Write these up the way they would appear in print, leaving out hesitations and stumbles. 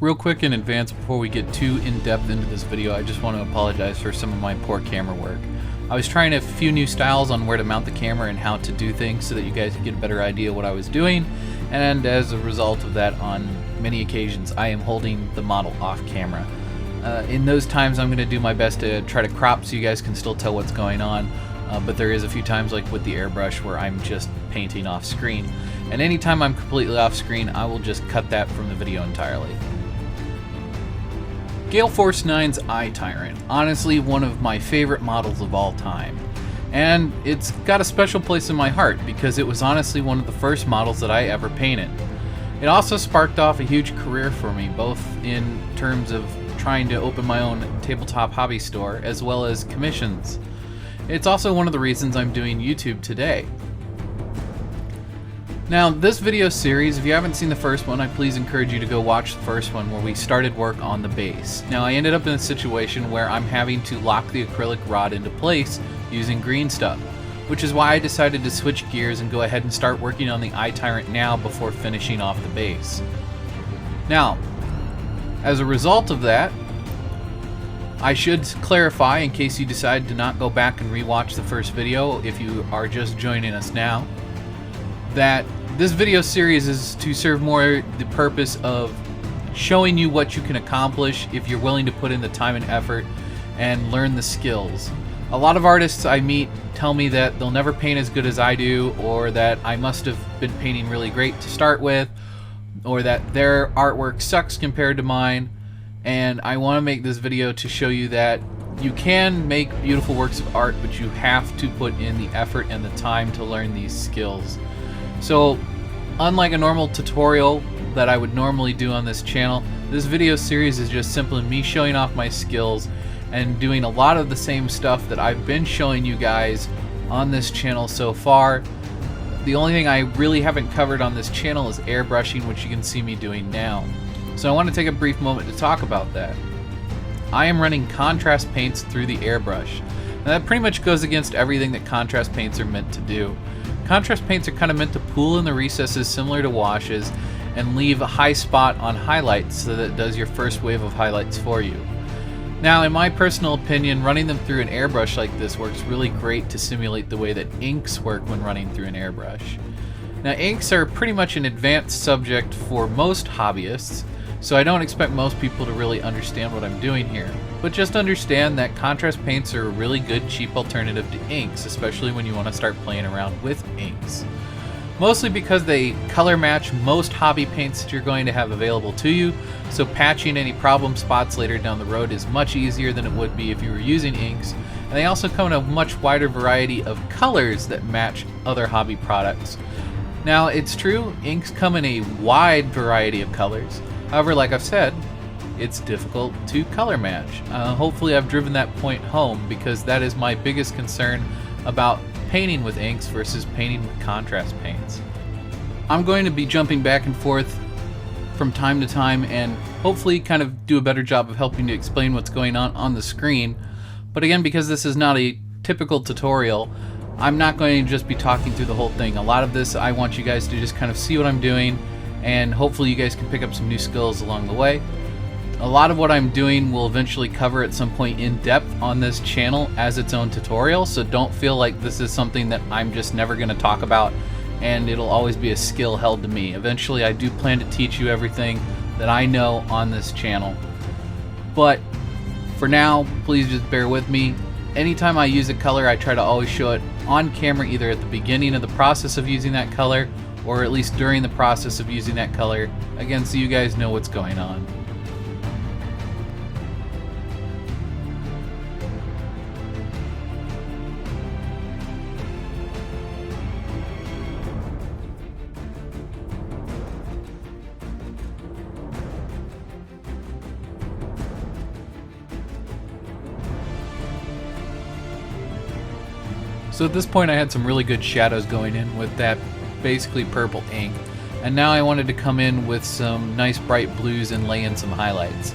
Real quick in advance before we get too in-depth into this video, I just want to apologize for some of my poor camera work. I was trying a few new styles on where to mount the camera and how to do things so that you guys could get a better idea what I was doing, and as a result of that, on many occasions I am holding the model off camera. In those times I'm going to do my best to try to crop so you guys can still tell what's going on, but there is a few times like with the airbrush where I'm just painting off screen, and anytime I'm completely off screen I will just cut that from the video entirely. Gale Force 9's Eye Tyrant, honestly one of my favorite models of all time. And it's got a special place in my heart because it was honestly one of the first models that I ever painted. It also sparked off a huge career for me, both in terms of trying to open my own tabletop hobby store as well as commissions. It's also one of the reasons I'm doing YouTube today. Now, this video series, if you haven't seen the first one, I please encourage you to go watch the first one where we started work on the base. Now, I ended up in a situation where I'm having to lock the acrylic rod into place using green stuff, which is why I decided to switch gears and go ahead and start working on the Eye Tyrant now before finishing off the base. Now, as a result of that, I should clarify, in case you decide to not go back and rewatch the first video if you are just joining us now, that this video series is to serve more the purpose of showing you what you can accomplish if you're willing to put in the time and effort and learn the skills. A lot of artists I meet tell me that they'll never paint as good as I do, or that I must have been painting really great to start with, or that their artwork sucks compared to mine, and I want to make this video to show you that you can make beautiful works of art, but you have to put in the effort and the time to learn these skills. So, unlike a normal tutorial that I would normally do on this channel, this video series is just simply me showing off my skills and doing a lot of the same stuff that I've been showing you guys on this channel so far. The only thing I really haven't covered on this channel is airbrushing, which you can see me doing now. So I want to take a brief moment to talk about that. I am running contrast paints through the airbrush. Now that pretty much goes against everything that contrast paints are meant to do. Contrast paints are kind of meant to pool in the recesses similar to washes and leave a high spot on highlights so that it does your first wave of highlights for you. Now, in my personal opinion, running them through an airbrush like this works really great to simulate the way that inks work when running through an airbrush. Now, inks are pretty much an advanced subject for most hobbyists, so I don't expect most people to really understand what I'm doing here. But just understand that contrast paints are a really good cheap alternative to inks, especially when you want to start playing around with inks. Mostly because they color match most hobby paints that you're going to have available to you, so patching any problem spots later down the road is much easier than it would be if you were using inks, and they also come in a much wider variety of colors that match other hobby products. Now, it's true, inks come in a wide variety of colors. However, like I've said, it's difficult to color match. Hopefully I've driven that point home, because that is my biggest concern about painting with inks versus painting with contrast paints. I'm going to be jumping back and forth from time to time and hopefully kind of do a better job of helping to explain what's going on the screen. But again, because this is not a typical tutorial, I'm not going to just be talking through the whole thing. A lot of this I want you guys to just kind of see what I'm doing, and hopefully you guys can pick up some new skills along the way. A lot of what I'm doing will eventually cover at some point in depth on this channel as its own tutorial, so don't feel like this is something that I'm just never going to talk about and it'll always be a skill held to me. Eventually I do plan to teach you everything that I know on this channel. But for now, please just bear with me. Anytime I use a color, I try to always show it on camera, either at the beginning of the process of using that color or at least during the process of using that color, again, so you guys know what's going on. So at this point I had some really good shadows going in with that basically purple ink, and now I wanted to come in with some nice bright blues and lay in some highlights.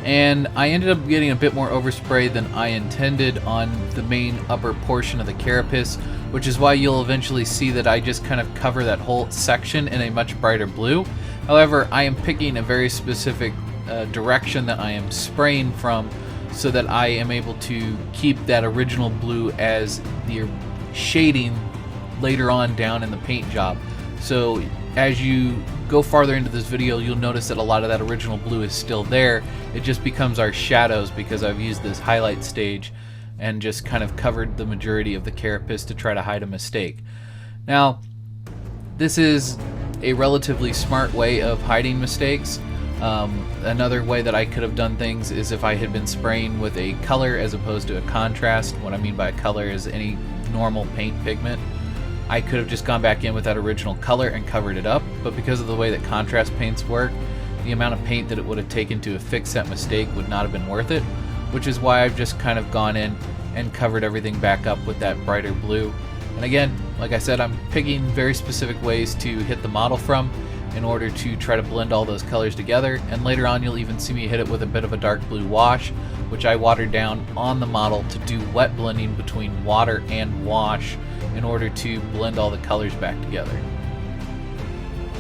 And I ended up getting a bit more overspray than I intended on the main upper portion of the carapace, which is why you'll eventually see that I just kind of cover that whole section in a much brighter blue. However, I am picking a very specific direction that I am spraying from, so that I am able to keep that original blue as the shading later on down in the paint job. So as you go farther into this video, you'll notice that a lot of that original blue is still there. It just becomes our shadows because I've used this highlight stage and just kind of covered the majority of the carapace to try to hide a mistake. Now, this is a relatively smart way of hiding mistakes. Another way that I could have done things is if I had been spraying with a color as opposed to a contrast. What I mean by a color is any normal paint pigment. I could have just gone back in with that original color and covered it up, but because of the way that contrast paints work, the amount of paint that it would have taken to fix that mistake would not have been worth it, which is why I've just kind of gone in and covered everything back up with that brighter blue. And again, like I said, I'm picking very specific ways to hit the model from in order to try to blend all those colors together, and later on you'll even see me hit it with a bit of a dark blue wash, which I watered down on the model to do wet blending between water and wash in order to blend all the colors back together.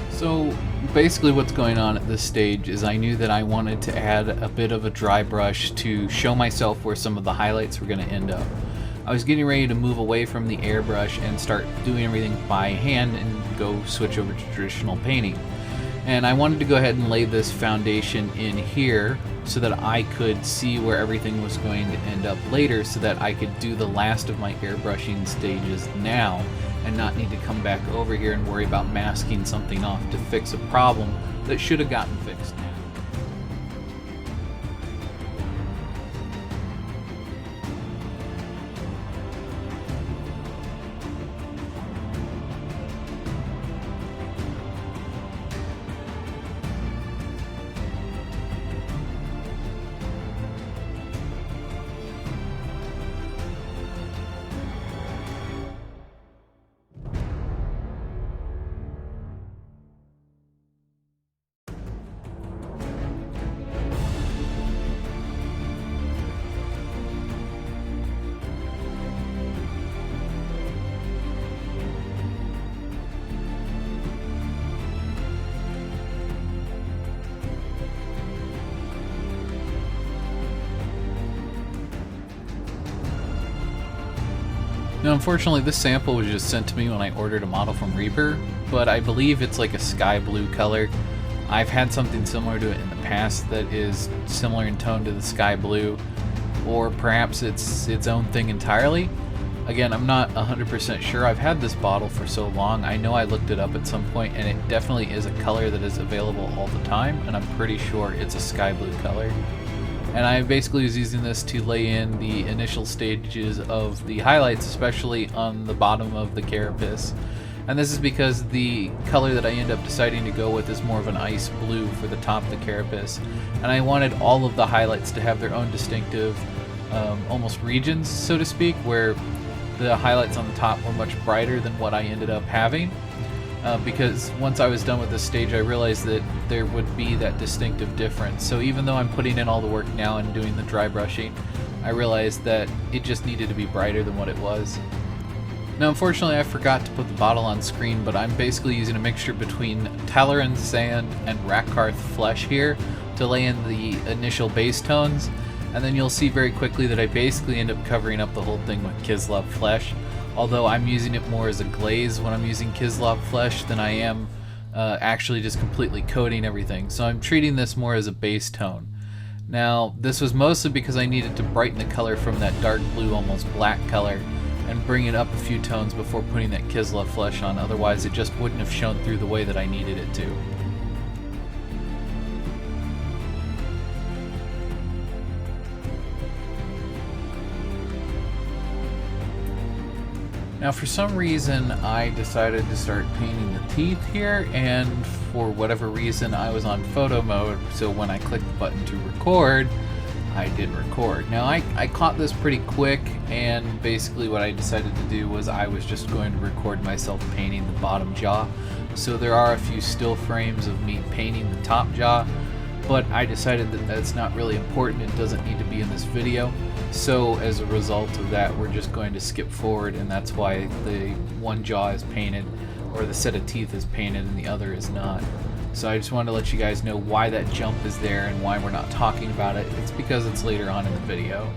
So basically what's going on at this stage is I knew that I wanted to add a bit of a dry brush to show myself where some of the highlights were going to end up. I was getting ready to move away from the airbrush and start doing everything by hand and go switch over to traditional painting. And I wanted to go ahead and lay this foundation in here so that I could see where everything was going to end up later, so that I could do the last of my airbrushing stages now and not need to come back over here and worry about masking something off to fix a problem that should have gotten fixed now. Now, unfortunately, this sample was just sent to me when I ordered a model from Reaper, but I believe it's like a sky blue color. I've had something similar to it in the past that is similar in tone to the sky blue, or perhaps it's its own thing entirely. Again, I'm not 100% sure. I've had this bottle for so long. I know I looked it up at some point, and it definitely is a color that is available all the time, and I'm pretty sure it's a sky blue color. And I basically was using this to lay in the initial stages of the highlights, especially on the bottom of the carapace. And this is because the color that I end up deciding to go with is more of an ice blue for the top of the carapace. And I wanted all of the highlights to have their own distinctive, almost regions, so to speak, where the highlights on the top were much brighter than what I ended up having. Because once I was done with this stage, I realized that there would be that distinctive difference. So even though I'm putting in all the work now and doing the dry brushing, I realized that it just needed to be brighter than what it was. Now, unfortunately, I forgot to put the bottle on screen, but I'm basically using a mixture between Telerin Sand and Rakarth Flesh here to lay in the initial base tones, and then you'll see very quickly that I basically end up covering up the whole thing with Kislev Flesh. Although I'm using it more as a glaze when I'm using Kislev Flesh than I am actually just completely coating everything. So I'm treating this more as a base tone. Now, this was mostly because I needed to brighten the color from that dark blue, almost black color, and bring it up a few tones before putting that Kislev Flesh on. Otherwise, it just wouldn't have shown through the way that I needed it to. Now, for some reason, I decided to start painting the teeth here, and for whatever reason, I was on photo mode, so when I clicked the button to record, I did record. Now, I caught this pretty quick, and basically what I decided to do was I was just going to record myself painting the bottom jaw. So there are a few still frames of me painting the top jaw, but I decided that that's not really important. It doesn't need to be in this video. So as a result of that, we're just going to skip forward, and that's why the one jaw is painted, or the set of teeth is painted and the other is not. So I just wanted to let you guys know why that jump is there and why we're not talking about it. It's because it's later on in the video.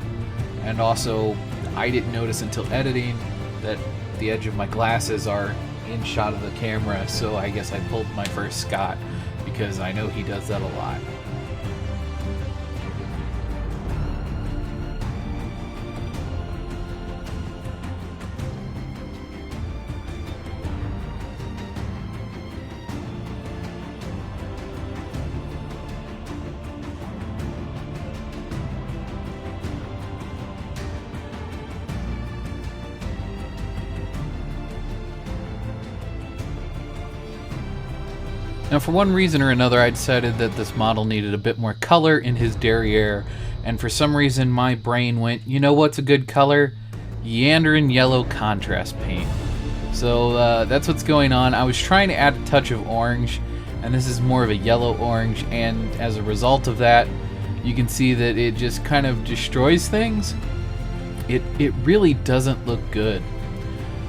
And also, I didn't notice until editing that the edge of my glasses are in shot of the camera, so I guess I pulled my first Scott because I know he does that a lot. Now, for one reason or another, I decided that this model needed a bit more color in his derriere, and for some reason my brain went, you know what's a good color? Yanderin yellow contrast paint. So that's what's going on. I was trying to add a touch of orange, and this is more of a yellow-orange, and as a result of that, you can see that it just kind of destroys things. It really doesn't look good.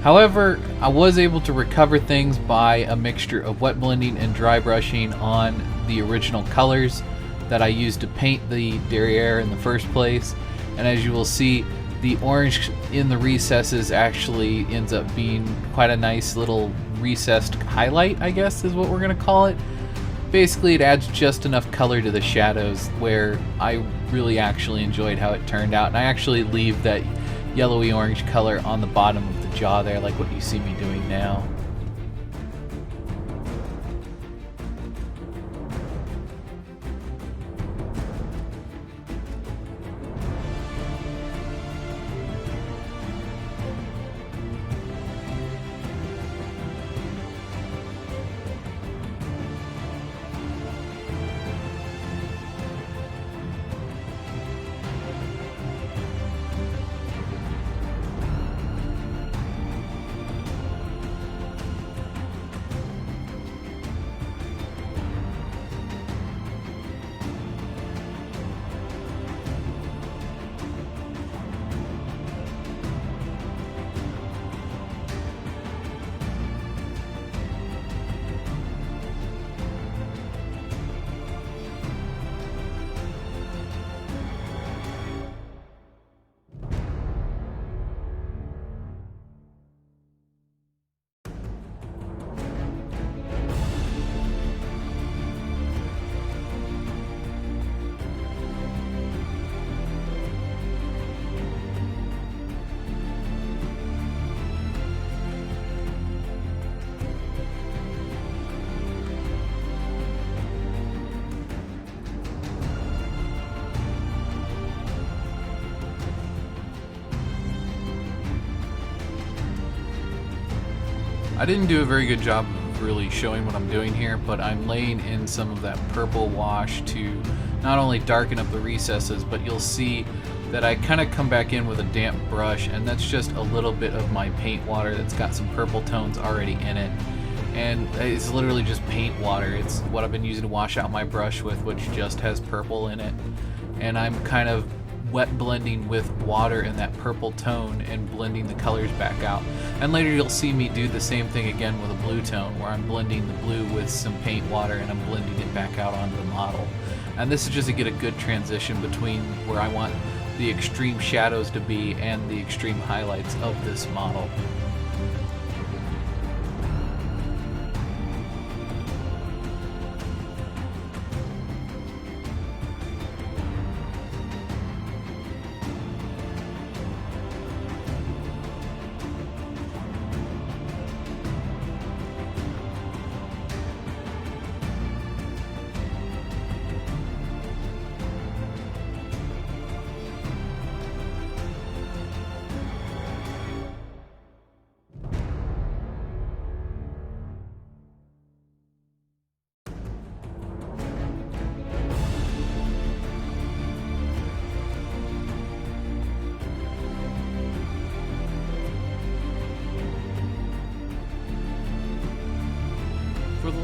However, I was able to recover things by a mixture of wet blending and dry brushing on the original colors that I used to paint the derriere in the first place. And as you will see, the orange in the recesses actually ends up being quite a nice little recessed highlight, I guess is what we're going to call it. Basically, it adds just enough color to the shadows where I really actually enjoyed how it turned out. And I actually leave that yellowy orange color on the bottom of the jaw there, like what you see me doing now. I didn't do a very good job of really showing what I'm doing here, but I'm laying in some of that purple wash to not only darken up the recesses, but you'll see that I kind of come back in with a damp brush, and that's just a little bit of my paint water that's got some purple tones already in it. And it's literally just paint water. It's what I've been using to wash out my brush with, which just has purple in it. And I'm kind of wet blending with water in that purple tone and blending the colors back out. And later you'll see me do the same thing again with a blue tone, where I'm blending the blue with some paint water and I'm blending it back out onto the model. And this is just to get a good transition between where I want the extreme shadows to be and the extreme highlights of this model.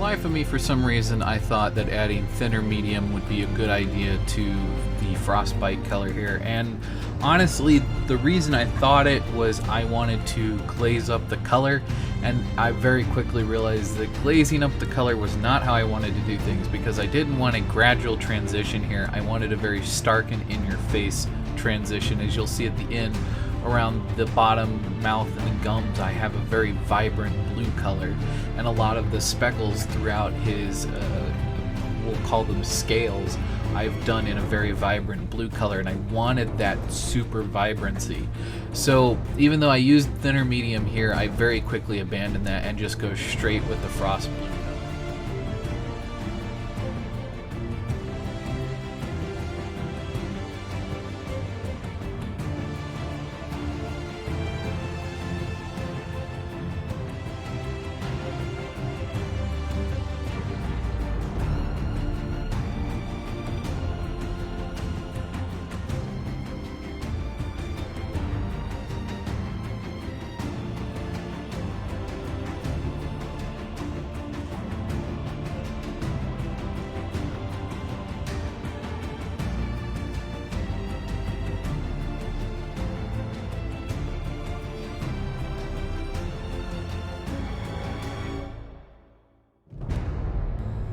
life of me, for some reason, I thought that adding thinner medium would be a good idea to the frostbite color here, and honestly, the reason I thought it was I wanted to glaze up the color, and I very quickly realized that glazing up the color was not how I wanted to do things, because I didn't want a gradual transition here. I wanted a very stark and in-your-face transition. As you'll see at the end, around the bottom, mouth, and the gums, I have a very vibrant blue color, and a lot of the speckles throughout his, we'll call them scales, I've done in a very vibrant blue color, and I wanted that super vibrancy. So even though I used thinner medium here, I very quickly abandoned that and just go straight with the frost blue.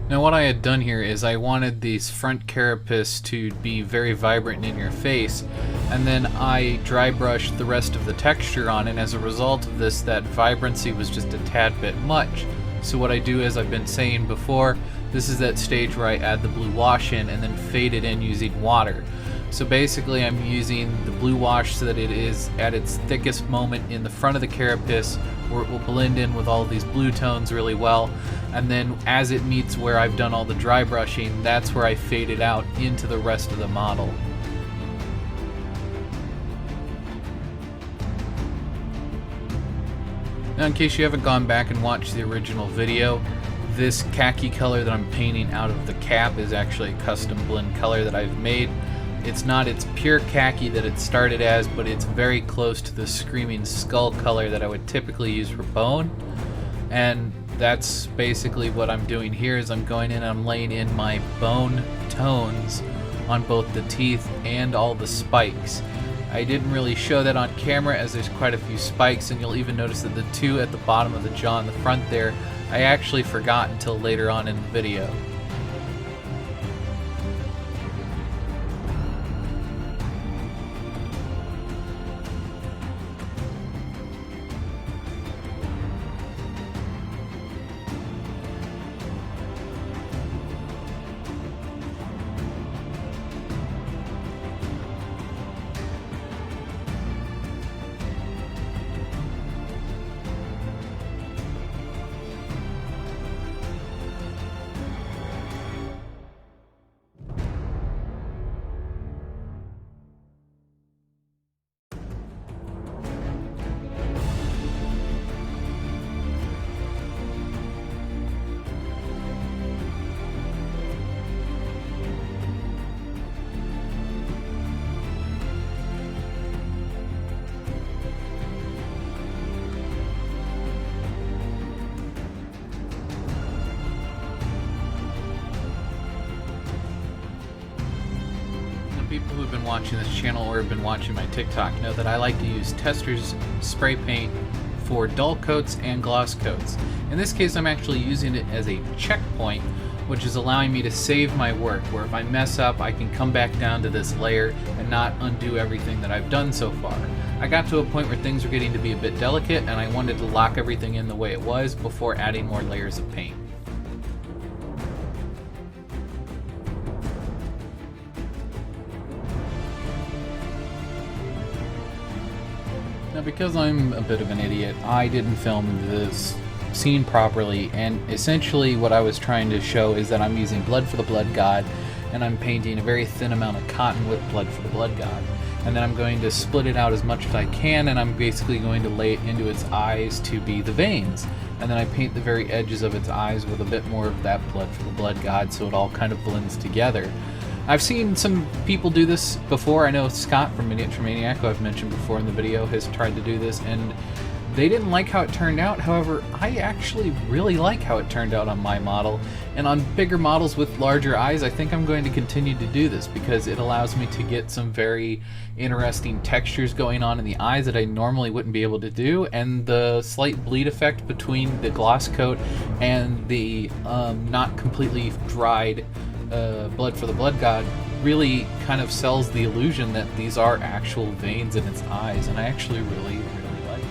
Now what I had done here is I wanted these front carapace to be very vibrant and in your face, and then I dry brushed the rest of the texture on, and as a result of this, that vibrancy was just a tad bit much. So what I do, as I've been saying before, this is that stage where I add the blue wash in and then fade it in using water. So basically I'm using the blue wash so that it is at its thickest moment in the front of the carapace, where it will blend in with all these blue tones really well, and then as it meets where I've done all the dry brushing, that's where I fade it out into the rest of the model. Now, in case you haven't gone back and watched the original video, this khaki color that I'm painting out of the cap is actually a custom blend color that I've made. It's not its pure khaki that it started as, but it's very close to the Screaming Skull color that I would typically use for bone. And that's basically what I'm doing here, is I'm going in and I'm laying in my bone tones on both the teeth and all the spikes. I didn't really show that on camera as there's quite a few spikes, and you'll even notice that the two at the bottom of the jaw in the front there, I actually forgot until later on in the video. People who've been watching this channel or have been watching my TikTok know that I like to use Tester's spray paint for dull coats and gloss coats. In this case, I'm actually using it as a checkpoint, which is allowing me to save my work, where if I mess up, I can come back down to this layer and not undo everything that I've done so far. I got to a point where things were getting to be a bit delicate, and I wanted to lock everything in the way it was before adding more layers of paint. Now, because I'm a bit of an idiot, I didn't film this scene properly, and essentially what I was trying to show is that I'm using blood for the blood god, and I'm painting a very thin amount of cotton with blood for the blood god. And then I'm going to split it out as much as I can, and I'm basically going to lay it into its eyes to be the veins. And then I paint the very edges of its eyes with a bit more of that blood for the blood god, so it all kind of blends together. I've seen some people do this before. I know Scott from Miniature Maniac, who I've mentioned before in the video, has tried to do this, and They didn't like how it turned out, however, I actually really like how it turned out on my model, and on bigger models with larger eyes, I think I'm going to continue to do this because it allows me to get some very interesting textures going on in the eyes that I normally wouldn't be able to do, and the slight bleed effect between the gloss coat and the not completely dried Blood for the Blood God really kind of sells the illusion that these are actual veins in its eyes, and I actually really like it.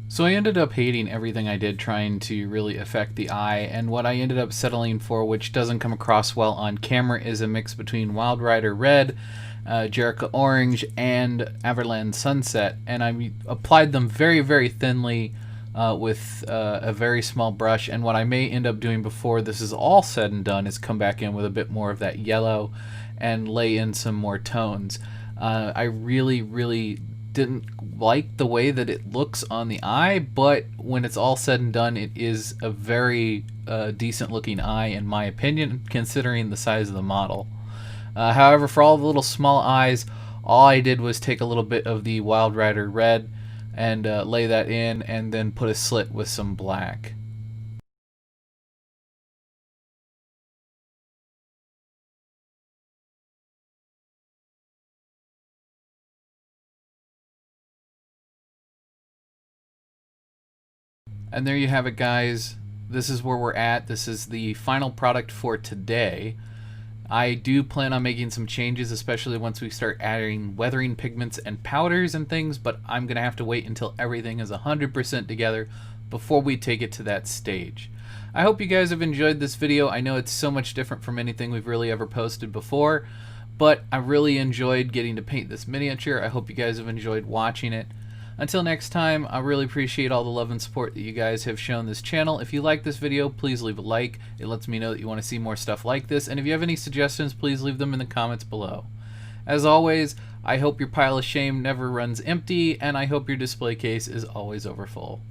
So I ended up hating everything I did trying to really affect the eye, and what I ended up settling for, which doesn't come across well on camera, is a mix between Wild Rider Red, Jericho Orange, and Everland Sunset, and I applied them very, very thinly with a very small brush, and what I may end up doing before this is all said and done is come back in with a bit more of that yellow and lay in some more tones. I really didn't like the way that it looks on the eye, but when it's all said and done, it is a very decent looking eye in my opinion, considering the size of the model. However, for all the little small eyes, all I did was take a little bit of the Wild Rider Red and lay that in, and then put a slit with some black. And there you have it, guys. This is where we're at. This is the final product for today. I do plan on making some changes, especially once we start adding weathering pigments and powders and things, but I'm going to have to wait until everything is 100% together before we take it to that stage. I hope you guys have enjoyed this video. I know it's so much different from anything we've really ever posted before, but I really enjoyed getting to paint this miniature. I hope you guys have enjoyed watching it. Until next time, I really appreciate all the love and support that you guys have shown this channel. If you like this video, please leave a like. It lets me know that you want to see more stuff like this. And if you have any suggestions, please leave them in the comments below. As always, I hope your pile of shame never runs empty, and I hope your display case is always overfull.